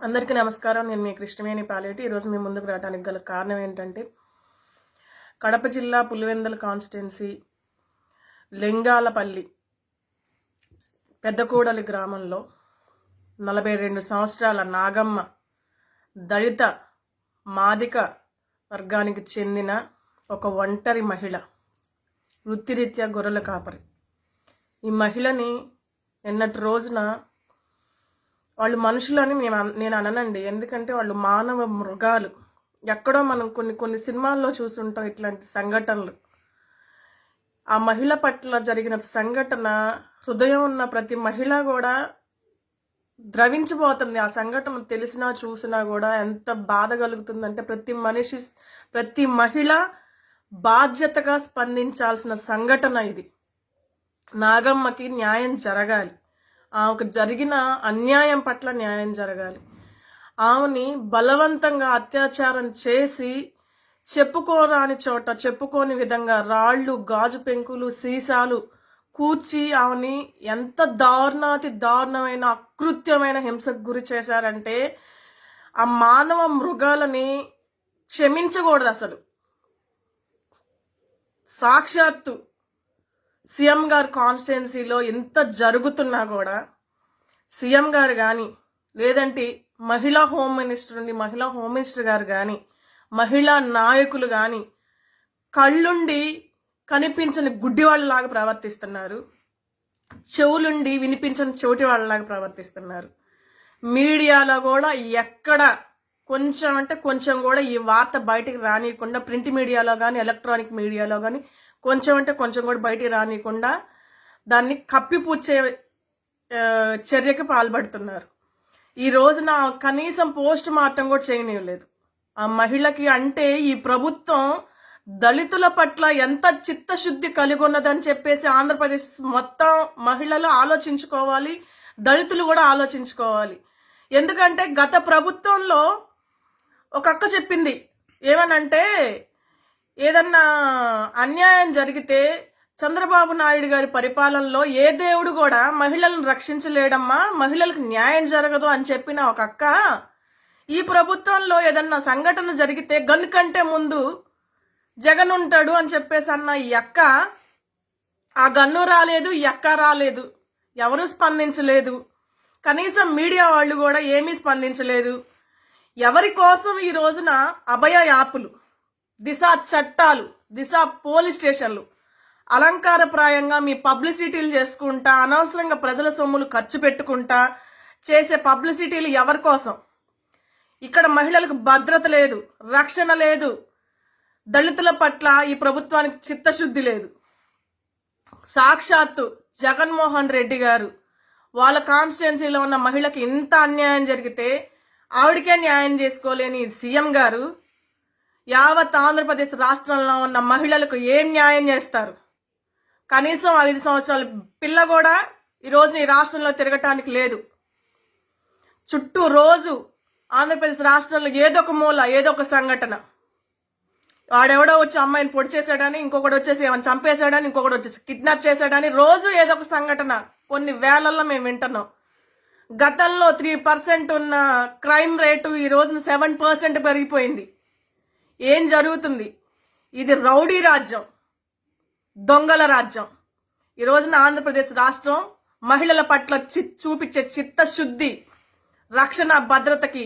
అందరికీ నమస్కారం. నేను మీ కృష్ణవేణి పాలేటి. ఈరోజు మీ ముందుకు రావడానికి గల కారణం ఏంటంటే, కడప జిల్లా పులివెందుల కాన్స్టిట్యున్సీ లింగాలపల్లి పెద్దకూడలి గ్రామంలో 42 సంవత్సరాల నాగమ్మ దళిత మాదిక వర్గానికి చెందిన ఒక ఒంటరి మహిళ, వృత్తిరీత్యా గొర్రెల కాపరి. ఈ మహిళని నిన్నటి రోజున వాళ్ళు మనుషులని నేను అననండి, ఎందుకంటే వాళ్ళు మానవ మృగాలు. ఎక్కడో మనం కొన్ని సినిమాల్లో చూసుంటాం ఇట్లాంటి సంఘటనలు. ఆ మహిళ పట్ల జరిగిన సంఘటన హృదయం ఉన్న ప్రతి మహిళ కూడా ద్రవించిపోతుంది. ఆ సంఘటన తెలిసినా చూసినా కూడా ఎంత బాధ కలుగుతుందంటే, ప్రతి మహిళ బాధ్యతగా స్పందించాల్సిన సంఘటన ఇది. నాగమ్మకి న్యాయం జరగాలి. ఆమెకు జరిగిన అన్యాయం పట్ల న్యాయం జరగాలి. ఆమెని బలవంతంగా అత్యాచారం చేసి చెప్పుకోరాని చోట చెప్పుకోని విధంగా రాళ్ళు, గాజు పెంకులు, సీసాలు కూర్చి ఆమెని ఎంత దారుణమైన అకృత్యమైన హింసకు గురి చేశారంటే, ఆ మానవ మృగాలని క్షమించకూడదు అసలు. సాక్షాత్తు సీఎం గారు కాన్స్టిట్యున్సీలో ఎంత జరుగుతున్నా కూడా సీఎం గారు కానీ, లేదంటే మహిళా హోమ్ మినిస్టర్ గారు కానీ, మహిళా నాయకులు కానీ కళ్ళుండి కనిపించని గుడ్డి వాళ్ళలాగా ప్రవర్తిస్తున్నారు. చెవులుండి వినిపించని చెవిటి వాళ్ళలాగా ప్రవర్తిస్తున్నారు. మీడియాలో కూడా ఎక్కడ కొంచెం కూడా ఈ వార్త బయటికి రానియకుండా, ప్రింట్ మీడియాలో కానీ ఎలక్ట్రానిక్ మీడియాలో కానీ కొంచెం కూడా బయటికి రానియకుండా దాన్ని కప్పిపుచ్చే చర్యకి పాల్పడుతున్నారు. ఈ రోజున కనీసం పోస్ట్ మార్టం కూడా చేయనివ్వలేదు ఆ మహిళకి. అంటే ఈ ప్రభుత్వం దళితుల పట్ల ఎంత చిత్తశుద్ధి కలిగి ఉన్నదని చెప్పేసి ఆంధ్రప్రదేశ్ మొత్తం మహిళలు ఆలోచించుకోవాలి, దళితులు కూడా ఆలోచించుకోవాలి. ఎందుకంటే గత ప్రభుత్వంలో ఒక అక్క చెప్పింది ఏమనంటే, ఏదన్నా అన్యాయం జరిగితే చంద్రబాబు నాయుడు గారి పరిపాలనలో ఏ దేవుడు కూడా మహిళలను రక్షించలేడమ్మా, మహిళలకు న్యాయం జరగదు అని చెప్పిన ఒక అక్క, ఈ ప్రభుత్వంలో ఏదన్నా సంఘటన జరిగితే గన్ కంటే ముందు జగన్ ఉంటాడు అని చెప్పేసి అన్న ఈ అక్క, ఆ గన్ను రాలేదు, ఈ అక్క రాలేదు, ఎవరు స్పందించలేదు. కనీసం మీడియా వాళ్ళు కూడా ఏమీ స్పందించలేదు. ఎవరి కోసం ఈ రోజున అభయ యాపులు, దిశ చట్టాలు, దిశ పోలీస్ స్టేషన్లు అలంకారప్రాయంగా మీ పబ్లిసిటీలు చేసుకుంటా, అనవసరంగా ప్రజల సొమ్ములు ఖర్చు పెట్టుకుంటా చేసే పబ్లిసిటీలు ఎవరి కోసం? ఇక్కడ మహిళలకు భద్రత లేదు, రక్షణ లేదు, దళితుల పట్ల ఈ ప్రభుత్వానికి చిత్తశుద్ధి లేదు. సాక్షాత్తు జగన్మోహన్ రెడ్డి గారు వాళ్ళ కాన్స్టిట్యున్సీలో ఉన్న మహిళకి ఇంత అన్యాయం జరిగితే ఆవిడకే న్యాయం చేసుకోలేని సీఎం గారు యావత్ ఆంధ్రప్రదేశ్ రాష్ట్రంలో ఉన్న మహిళలకు ఏం న్యాయం చేస్తారు? కనీసం 5 సంవత్సరాల పిల్ల కూడా ఈరోజు ఈ రాష్ట్రంలో తిరగటానికి లేదు. చుట్టూ రోజు ఆంధ్రప్రదేశ్ రాష్ట్రంలో ఏదో ఒక మూల ఏదో ఒక సంఘటన. వాడెవడో వచ్చి అమ్మాయిని పొడి చేశాడని, ఇంకొకటి వచ్చేసి ఏమైనా చంపేశాడని, ఇంకొకటి వచ్చేసి కిడ్నాప్ చేశాడని రోజు ఏదో ఒక సంఘటన కొన్ని వేలల్లో మేము వింటున్నాం. గతంలో 3% ఉన్న క్రైమ్ రేటు ఈ రోజున 7% పెరిగిపోయింది. ఏం జరుగుతుంది? ఇది రౌడీ రాజ్యం, దొంగల రాజ్యం. ఈ రోజున ఆంధ్రప్రదేశ్ రాష్ట్రం మహిళల పట్ల చూపించే చిత్తశుద్ధి, రక్షణ భద్రతకి